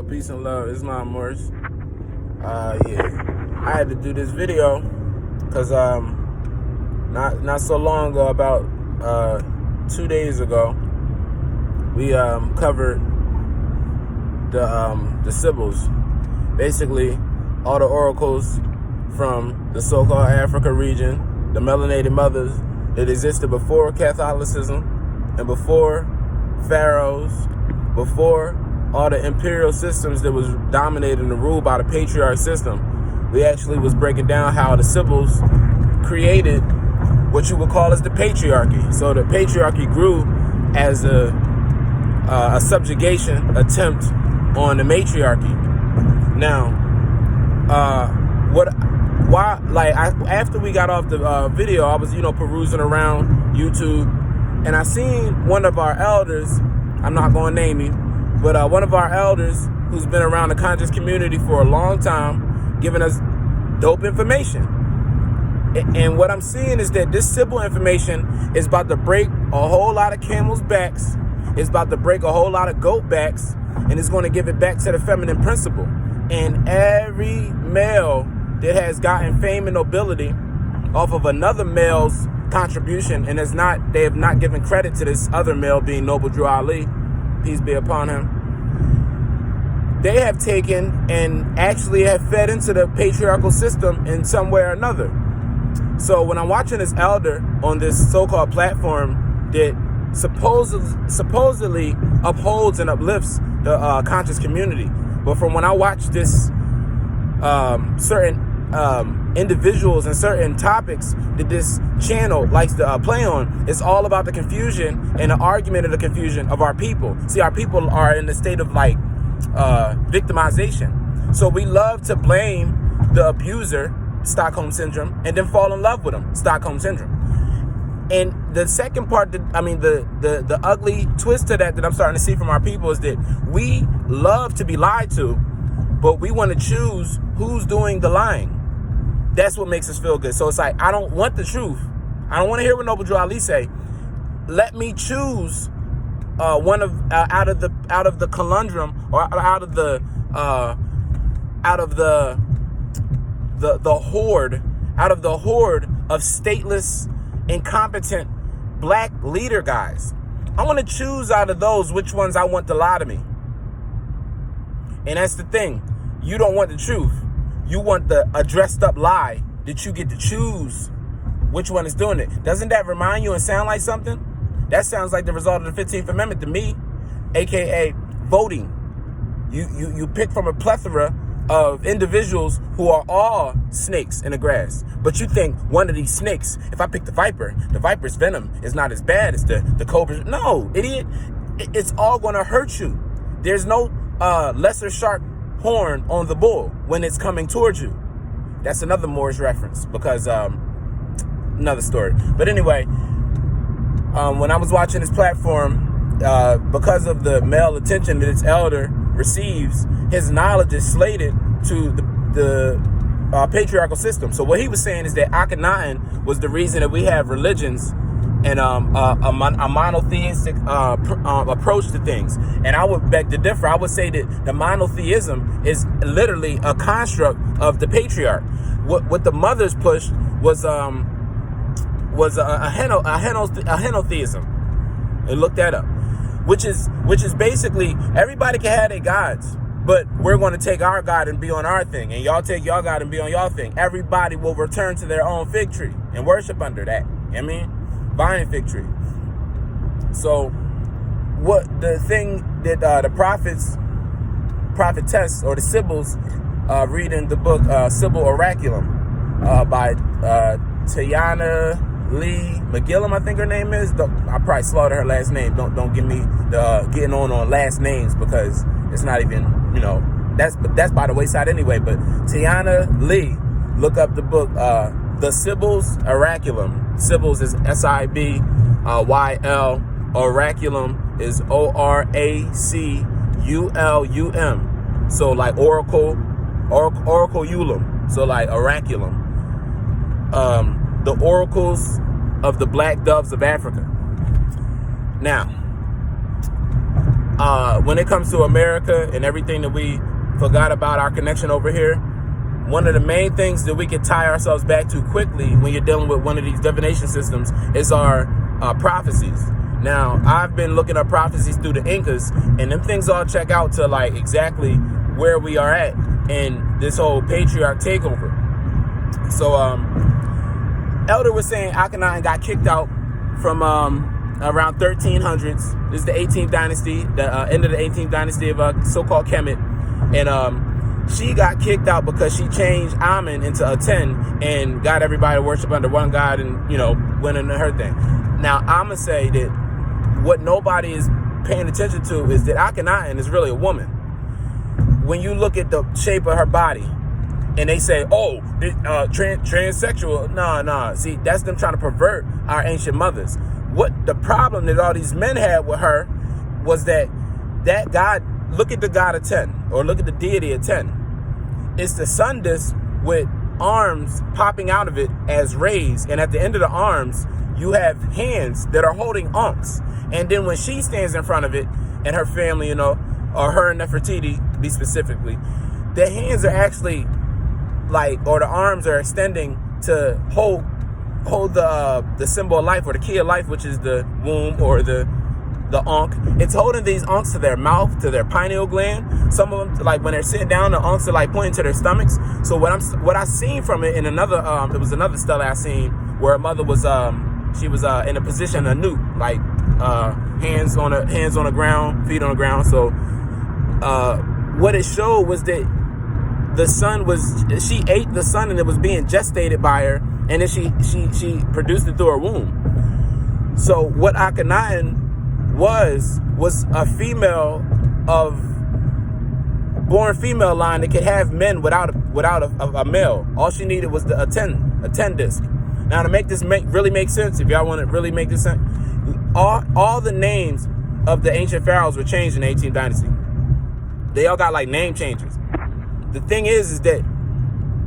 Peace and love. It's not Morris. Yeah, I had to do this video because not so long ago, about 2 days ago, we covered the Sibyls, basically all the oracles from the so-called Africa region, the melanated mothers that existed before Catholicism and before pharaohs, before all the imperial systems that was dominated and ruled by the patriarch system. We actually was breaking down how the Sibyls created what you would call as the patriarchy. So the patriarchy grew as a subjugation attempt on the matriarchy. Now, after we got off the video, I was perusing around YouTube, and I seen one of our elders. I'm not going to name him. But one of our elders who's been around the conscious community for a long time, giving us dope information. And what I'm seeing is that this Sibyl information is about to break a whole lot of camels' backs. It's about to break a whole lot of goat backs. And it's going to give it back to the feminine principle. And every male that has gotten fame and nobility off of another male's contribution, and they have not given credit to this other male being Noble Drew Ali, peace be upon him, they have taken and actually have fed into the patriarchal system in some way or another. So when I'm watching this elder on this so-called platform that supposedly upholds and uplifts the conscious community, but from when I watch this certain individuals and certain topics that this channel likes to play on, it's all about the confusion and the argument of the confusion of our people. See, our people are in a state of victimization. So we love to blame the abuser, Stockholm Syndrome, and then fall in love with him, Stockholm Syndrome. And the second part, the ugly twist to that I'm starting to see from our people is that we love to be lied to, but we want to choose who's doing the lying. That's what makes us feel good. So it's like, I don't want the truth. I don't want to hear what Noble Drew Ali say. Let me choose one of out of the conundrum, or out of the horde of stateless, incompetent black leader guys. I want to choose out of those which ones I want to lie to me. And that's the thing. You don't want the truth. You want a dressed up lie that you get to choose which one is doing it. Doesn't that remind you and sound like something? That sounds like the result of the 15th Amendment to me, aka voting. You pick from a plethora of individuals who are all snakes in the grass. But you think one of these snakes, if I pick the viper's venom is not as bad as the cobra. No, idiot. It's all going to hurt you. There's no lesser shark horn on the bull when it's coming towards you. That's another Moorish reference, because another story. But anyway, when I was watching this platform, because of the male attention that its elder receives, his knowledge is slated to the patriarchal system. So what he was saying is that Akhenaten was the reason that we have religions and a monotheistic approach to things. And I would beg to differ. I would say that the monotheism is literally a construct of the patriarch. What the mothers pushed was a henotheism. And look that up. Which is basically, everybody can have their gods, but we're going to take our God and be on our thing, and y'all take your God and be on your thing. Everybody will return to their own fig tree and worship under that. I mean, vine fig tree. So, what the thing that the prophetess, or the Sibyls, reading the book Sibyl Oraculum by Tiana Lee McGillum, I think her name is. I probably slaughtered her last name. Don't give me the getting on last names, because it's not even, that's by the wayside anyway. But Tiana Lee, look up the book The Sibyls Oraculum. Sibyls is Sibyl, Oraculum is Oraculum. So like oraculum. So like oraculum. The oracles of the black doves of Africa. Now, when it comes to America and everything that we forgot about our connection over here, one of the main things that we can tie ourselves back to quickly when you're dealing with one of these divination systems is our prophecies. Now, I've been looking up prophecies through the Incas, and them things all check out to like exactly where we are at in this whole patriarch takeover. So, Elder was saying Akhenaten got kicked out from around 1300s. This is the 18th dynasty, the end of the 18th dynasty of so-called Kemet, and she got kicked out because she changed Amen into Aten and got everybody to worship under one God, and went into her thing. Now, I'm gonna say that what nobody is paying attention to is that Akhenaten is really a woman. When you look at the shape of her body, and they say, oh, transsexual. Nah. See, that's them trying to pervert our ancient mothers. What the problem that all these men had with her was that God, look at the God of 10, or look at the deity of 10. It's the sun disk with arms popping out of it as rays. And at the end of the arms, you have hands that are holding ankhs. And then when she stands in front of it, and her family, or her and Nefertiti, to be specifically, the hands are actually or the arms are extending to hold the symbol of life, or the key of life, which is the womb or the ankh. It's holding these ankhs to their mouth, to their pineal gland. Some of them, like when they're sitting down, the ankhs are like pointing to their stomachs. So what I seen from it in another, it was another stele I seen where a mother was she was in a position of newt, like hands on the ground, feet on the ground. So what it showed was that the sun she ate the sun, and it was being gestated by her, and then she produced it through her womb. So what Akhenaten was a female born female line that could have men without a male. All she needed was a 10 disc. Now, to make this really make sense, if y'all want to really make this sense, all the names of the ancient pharaohs were changed in the 18th dynasty. They all got like name changes. The thing is that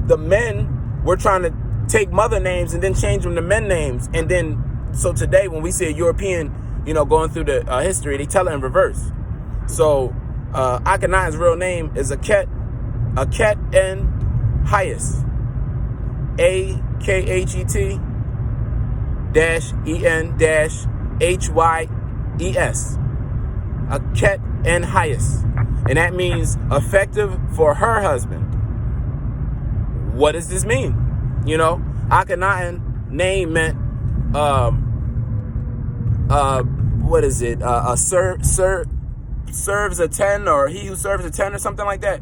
the men were trying to take mother names and then change them to men names. And then, so today when we see a European, going through the history, they tell it in reverse. So Akhenaten's real name is Akhenaten Hyes. Akhet -En-Hyes. Akhenaten Hyes. And that means effective for her husband. What does this mean? Akhenaten name meant, what is it? Serves a 10, or he who serves a 10, or something like that.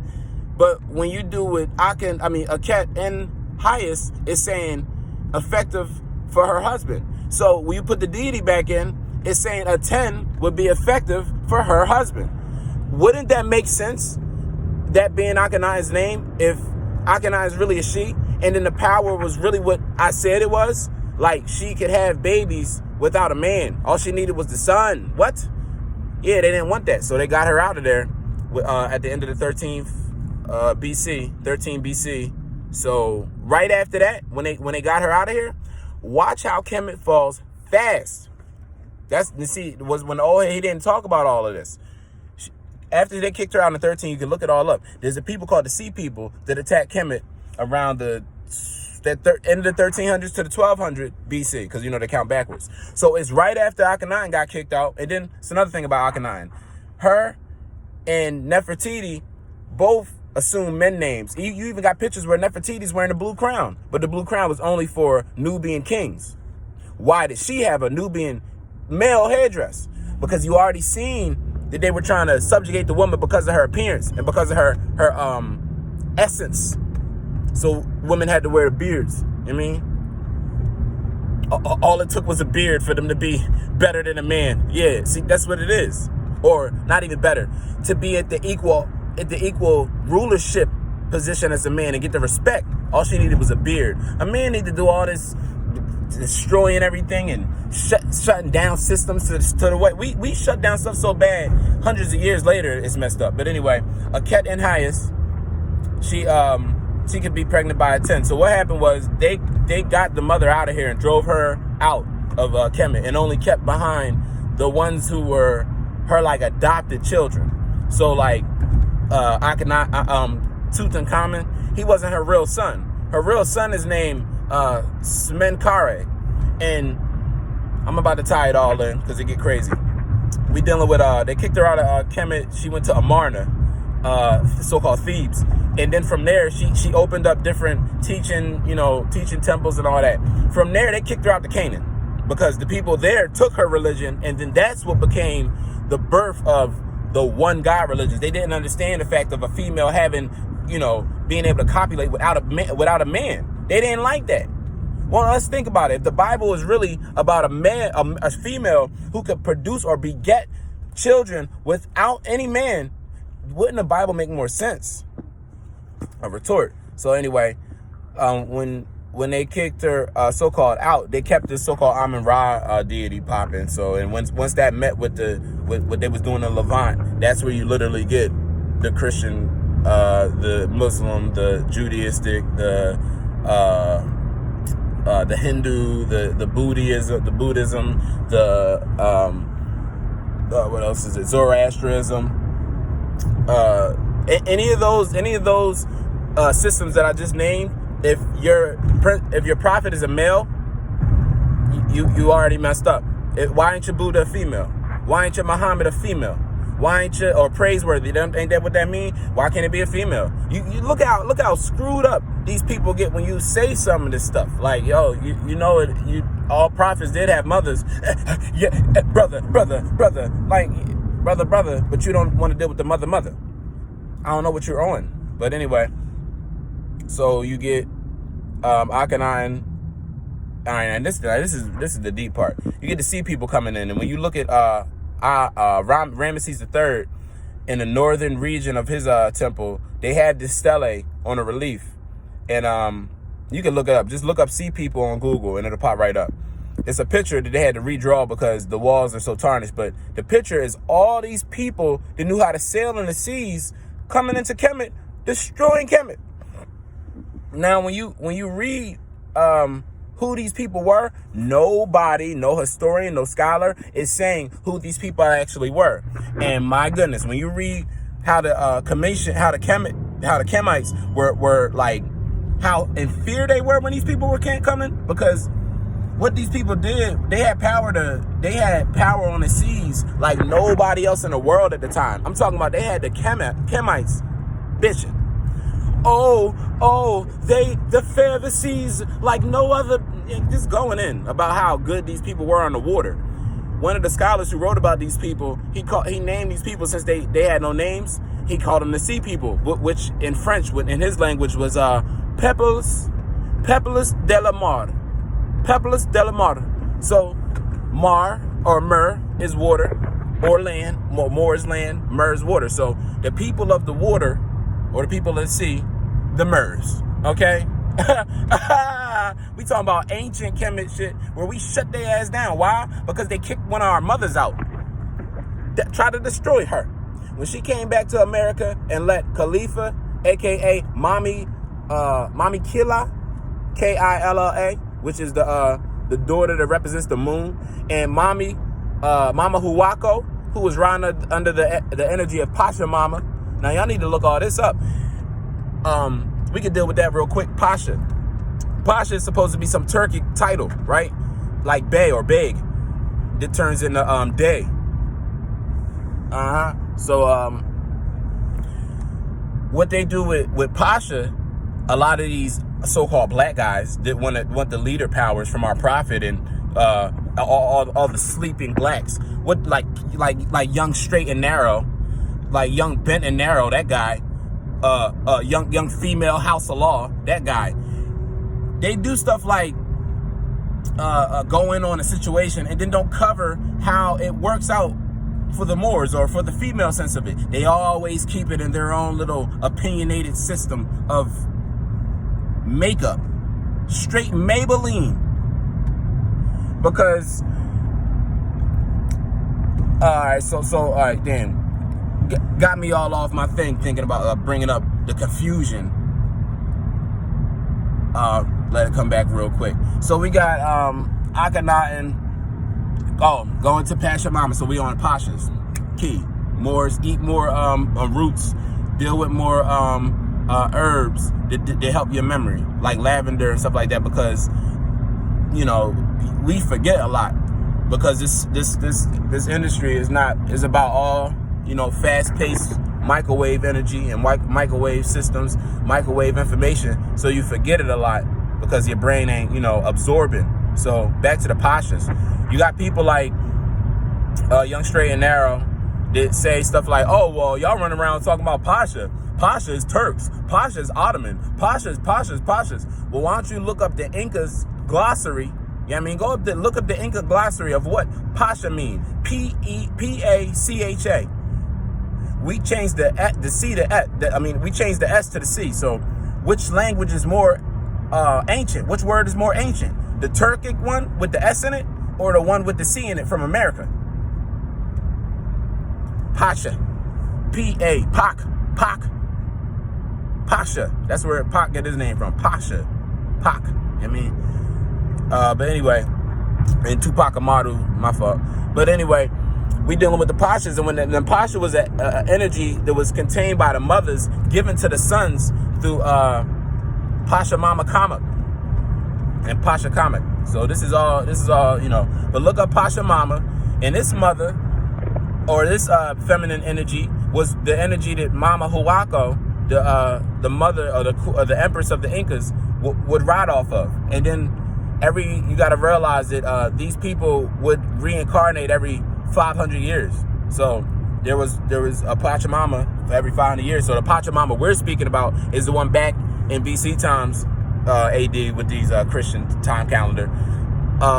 But when you do with Akhenaten Hyes, it's saying effective for her husband. So when you put the deity back in, it's saying a 10 would be effective for her husband. Wouldn't that make sense? That being Akhenaten's name, if Akhenaten is really a she, and then the power was really what I said it was, like she could have babies without a man. All she needed was the sun. What? Yeah, they didn't want that, so they got her out of there at the end of the 13 BC. So right after that, when they got her out of here, watch how Kemet falls fast. Was when he didn't talk about all of this. After they kicked her out in the 13, you can look it all up. There's a people called the Sea People that attacked Kemet around the end of the 1300s to the 1200 BC, because they count backwards. So it's right after Akhenaten got kicked out. And then it's another thing about Akhenaten. Her and Nefertiti both assume men names. You even got pictures where Nefertiti's wearing a blue crown, but the blue crown was only for Nubian kings. Why did she have a Nubian male headdress? Because you already seen that they were trying to subjugate the woman because of her appearance and because of her essence. So women had to wear beards. All it took was a beard for them to be better than a man. Yeah, see, that's what it is. Or not even better, to be at the equal rulership position as a man and get the respect. All she needed was a beard. A man needed to do all this destroying everything and shutting down systems to the way we shut down stuff so bad hundreds of years later it's messed up. But anyway, Akhenaten Hyes, she could be pregnant by a 10. So what happened was they got the mother out of here and drove her out of Kemet, and only kept behind the ones who were her like adopted children. So like Tutankhamun, he wasn't her real son. Her real son is named Smenkare. And I'm about to tie it all in because it get crazy. We dealing with they kicked her out of Kemet. She went to Amarna, so-called Thebes, and then from there she opened up different teaching temples and all that. From there they kicked her out to Canaan because the people there took her religion, and then that's what became the birth of the one God religions. They didn't understand the fact of a female having, being able to copulate without a man. They didn't like that. Well, let's think about it. If the Bible is really about a man, a female who could produce or beget children without any man, wouldn't the Bible make more sense? A retort. So anyway, when they kicked her so-called out, they kept this so-called Amun-Ra deity popping. So, and once that met with what they was doing in Levant, that's where you literally get the Christian, the Muslim, the Judaistic, the Hindu, the Buddhism, what else is it? Zoroastrianism. Any of those systems that I just named. If your prophet is a male, you already messed up. Why ain't your Buddha a female? Why ain't your Muhammad a female? Why ain't you, or praiseworthy? Ain't that what that mean? Why can't it be a female? You look how screwed up these people get when you say some of this stuff. Like, yo, all prophets did have mothers. Yeah, brother, like brother, but you don't want to deal with the mother. I don't know what you're on, but anyway. So you get Akhenaten. All right, and this is the deep part. You get to see people coming in, and when you look at Ramesses III in the northern region of his temple, they had this stele on a relief, and you can look it up. Just look up "Sea People" on Google, and it'll pop right up. It's a picture that they had to redraw because the walls are so tarnished. But the picture is all these people that knew how to sail in the seas coming into Kemet, destroying Kemet. Now, when you read who these people were, nobody, no historian, no scholar is saying who these people actually were. And my goodness, when you read how the Kemites were like, how in fear they were when these people were coming, because what these people did, they had power on the seas like nobody else in the world at the time. I'm talking about they had the Kemites bitching. They fare the seas like no other, just going in about how good these people were on the water. One of the scholars who wrote about these people, he named these people, since they had no names, he called them the sea people, which in French, in his language, was Peuples de la Mar. Peuples de la Mar. So Mar or Mer is water, or land. More is land, Mer is water. So the people of the water, or the people of the sea, the Mers, okay? We talking about ancient Kemet shit where we shut their ass down. Why? Because they kicked one of our mothers out. Tried to destroy her. When she came back to America and let Khalifa, a.k.a. Mami Killa, Killa, which is the daughter that represents the moon, and Mama Huwako, who was running under the energy of Pachamama. Now, y'all need to look all this up. We can deal with that real quick. Pasha is supposed to be some Turkic title, right? Like Bey or Beg. That turns into Day. So what they do with Pasha, a lot of these so-called black guys that want the leader powers from our prophet, and all the sleeping blacks. What like young straight and narrow, like young bent and narrow, that guy. Young female House of Law, that guy. They do stuff like go in on a situation and then don't cover how it works out for the Moors or for the female sense of it. They always keep it in their own little opinionated system of makeup. Straight Maybelline. Because alright, damn. Got me all off my thing thinking about bringing up the confusion. Let it come back real quick. So we got Akhenaten going to Pachamama. So we on Pashas. key. Eat more roots. Deal with more herbs that help your memory, like lavender and stuff like that, because we forget a lot, because this industry is about all fast-paced microwave energy and microwave systems, microwave information, so you forget it a lot because your brain ain't absorbing. So back to the Pashas, you got people like Young Straight and Narrow that say stuff like, oh, well, y'all run around talking about Pasha. Pasha is Turks. Pasha is Ottoman. Pashas. Well, why don't you look up the Inca's glossary? Go up look up the Inca glossary of what Pasha mean. P-E-P-A-C-H-A. We changed the C to S. We changed the S to the C. So which language is more ancient? Which word is more ancient? The Turkic one with the S in it, or the one with the C in it from America? Pasha. P-A. Pak. Pasha. That's where Pak get his name from. Pasha. Pak. But anyway, and Tupac Amaru, my fault. But anyway, we dealing with the Pashas, and when the Pasha was an energy that was contained by the mothers, given to the sons through Pachamama Kamak and Pasha Kamak. So this is all, But look up Pachamama, and this mother, or this feminine energy, was the energy that Mama Huaco, the mother or the empress of the Incas, would ride off of. And then you got to realize that these people would reincarnate every 500 years. So there was a Pachamama for every 500 years. So the Pachamama we're speaking about is the one back in BC times, AD, with these Christian time calendar,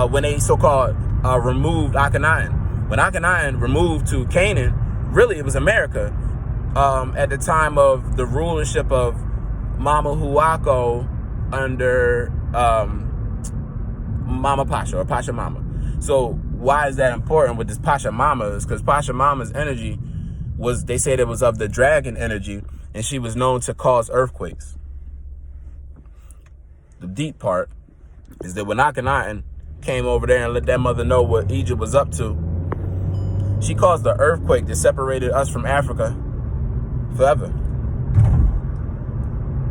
when they so-called removed Akhenaten. When Akhenaten removed to Canaan, really it was America, at the time of the rulership of Mama Huaco under Mama Pasha, or Pachamama. So why is that important with this Pachamama? Is because Pachamama's energy they said it was of the dragon energy, and she was known to cause earthquakes. The deep part is that when Akhenaten came over there and let that mother know what Egypt was up to, she caused the earthquake that separated us from Africa forever.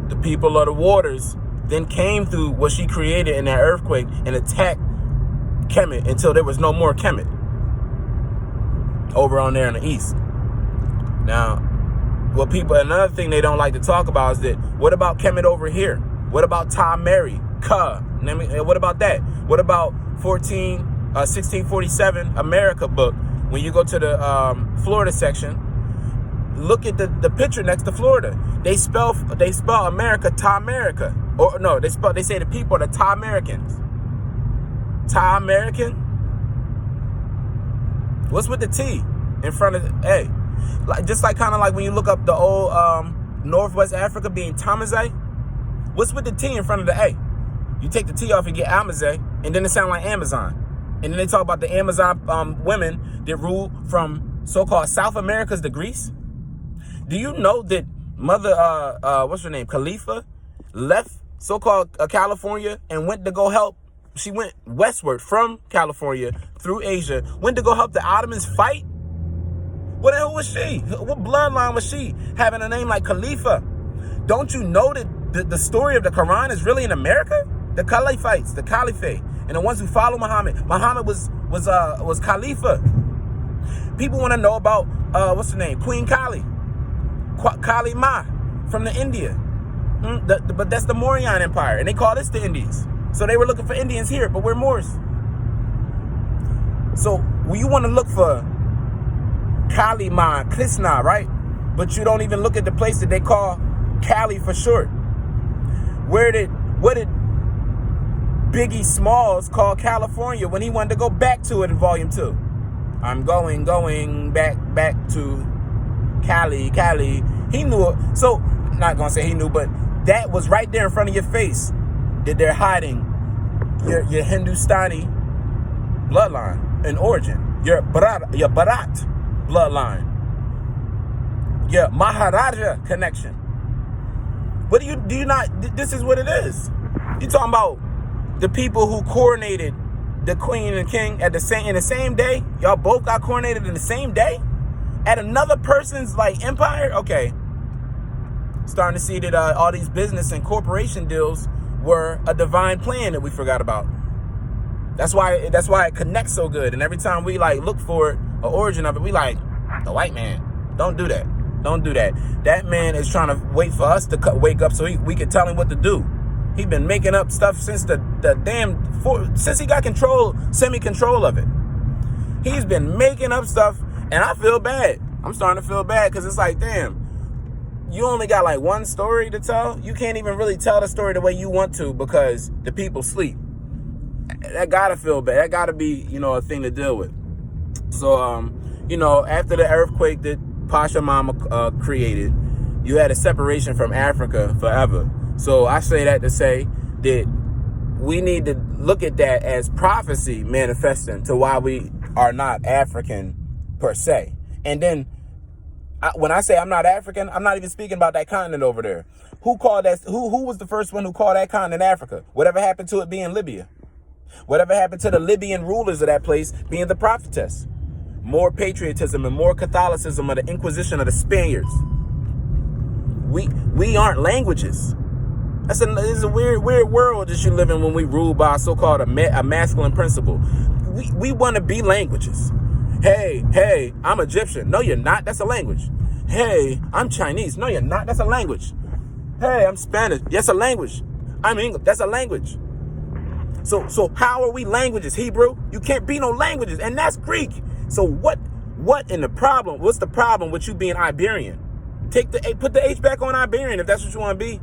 The people of the waters then came through what she created in that earthquake and attacked Kemet until there was no more Kemet over on there in the east. Now, another thing they don't like to talk about is that, what about Kemet over here? What about Ta Mary, Ka? What about that? What about 1647 America book? When you go to the Florida section, look at the picture next to Florida. They spell America Ta-America. Or no, they say the people are the Ta-Americans. Ta-American? What's with the T in front of the A? Just kind of like when you look up the old Northwest Africa being Tamazay. What's with the T in front of the A? You take the T off and get Amazay, and then it sounds like Amazon. And then they talk about the Amazon women that rule from so-called South America's to Greece. Do you know that Mother, what's her name, Khalifa, left so-called California and went to go help? She went westward from California through Asia, went to go help the Ottomans fight? What the hell was she? What bloodline was she, having a name like Khalifa? Don't you know that the story of the Quran is really in America? The Caliphites, the Caliphate, and the ones who follow Muhammad. Muhammad was Khalifa. People want to know about what's her name, Queen Kali, Kali Ma from the India. But that's the Mauryan Empire, and they call this the Indies. So they were looking for Indians here, but we're Moors. So when you want to look for Kali Ma, Krishna, right? But you don't even look at the place that they call Cali for short. What did Biggie Smalls call California when he wanted to go back to it in Volume 2? I'm going back to Cali. He knew it. So, not going to say he knew, but that was right there in front of your face that they're hiding your Hindustani bloodline and origin, your Bharat bloodline, your Maharaja connection. What do you not, this is what it is. You're talking about the people who coronated the queen and king in the same day. Y'all both got coronated in the same day. at another person's like empire. Okay, starting to see that all these business and corporation deals were a divine plan that we forgot about. That's why it connects so good. And every time we like look for it, the origin of it, we like, the white man. Don't do that. Don't do that. That man is trying to wait for us to wake up so we can tell him what to do. He's been making up stuff since since he got semi-control of it. He's been making up stuff, and I feel bad. I'm starting to feel bad because it's like, damn, you only got like one story to tell. You can't even really tell the story the way you want to because the people sleep. That gotta feel bad. That gotta be, a thing to deal with. So, after the earthquake that Pachamama created, you had a separation from Africa forever. So I say that to say that we need to look at that as prophecy manifesting to why we are not African per se. And then when I say I'm not African, I'm not even speaking about that continent over there. Who called that? Who was the first one who called that continent Africa? Whatever happened to it being Libya? Whatever happened to the Libyan rulers of that place being the prophetess? More patriotism and more Catholicism of the Inquisition of the Spaniards. We aren't languages. It's a weird world that you live in when we rule by so-called a masculine principle. We want to be languages. Hey, I'm Egyptian. No, you're not. That's a language. Hey, I'm Chinese. No, you're not. That's a language. Hey, I'm Spanish. That's a language. I'm English. That's a language. So how are we languages? Hebrew? You can't be no languages, and that's Greek. So what in the problem? What's the problem with you being Iberian? Put the H back on Iberian if that's what you want to be.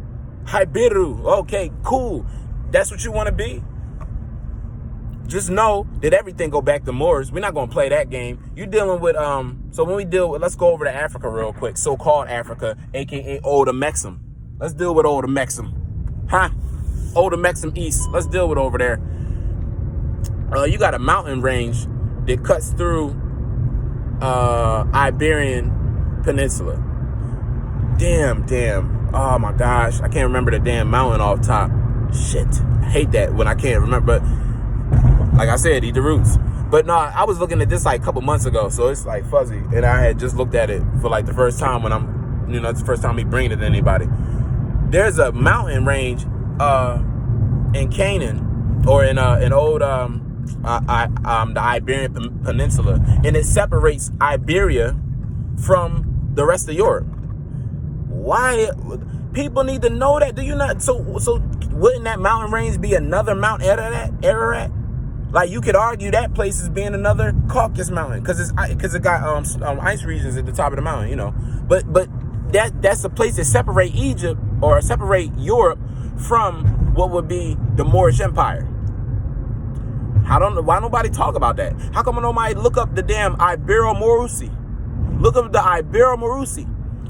Iberu. Okay, cool. That's what you want to be. Just know that everything go back to Moors. We're not going to play that game. You're dealing with, so when we deal with, let's go over to Africa real quick. So-called Africa, a.k.a. Old Mexum. Let's deal with Old Mexum. Huh? Old Mexum East. Let's deal with over there. You got a mountain range that cuts through Iberian Peninsula. Damn. Oh my gosh. I can't remember the damn mountain off top. Shit. I hate that when I can't remember. But like I said, eat the roots. But no, I was looking at this like a couple months ago, so it's like fuzzy. And I had just looked at it for like the first time when it's the first time me bringing it to anybody. There's a mountain range in Canaan or in old the Iberian Peninsula, and it separates Iberia from the rest of Europe. Why? People need to know that. Do you not? So wouldn't that mountain range be another Mount Ararat? Like you could argue that place is being another Caucasus Mountain because it got ice regions at the top of the mountain, But that's the place that separate Egypt or separate Europe from what would be the Moorish Empire. I don't know why nobody talk about that. How come nobody look up the damn Iberian Moorish? Look up the Iberian Moorish.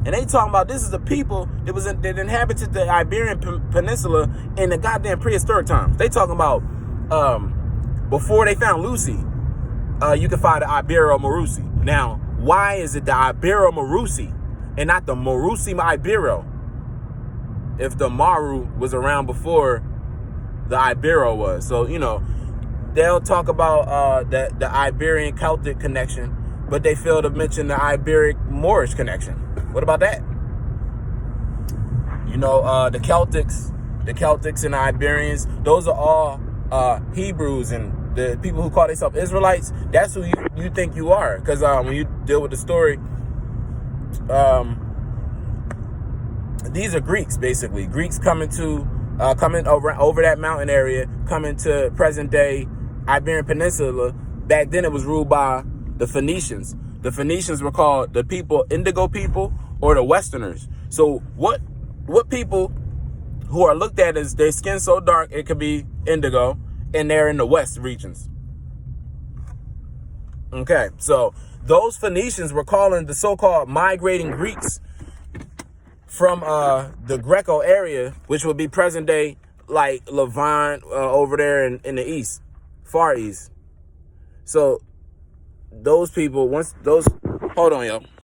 And they talking about this is the people that inhabited the Iberian Peninsula in the goddamn prehistoric times. They talking about before they found Lucy, you can find the Iberian Moorish. Now, why is it the Iberian Moorish and not the Morusi Ibero? If the Maru was around before the Ibero was. So, they'll talk about the Iberian Celtic connection, but they fail to mention the Iberian Moorish connection. What about that? The Celtics and the Iberians, those are all Hebrews and the people who call themselves Israelites. That's who you think you are. Because when you deal with the story, these are Greeks, basically. Greeks coming over that mountain area, coming to present day Iberian Peninsula. Back then it was ruled by the Phoenicians. The Phoenicians were called the Indigo people or the Westerners. So what people who are looked at as their skin so dark it could be indigo, and they're in the West regions. Okay, so those Phoenicians were calling the so-called migrating Greeks from the Greco area, which would be present day like Levant over there in the East, Far East. So those people, hold on, yo.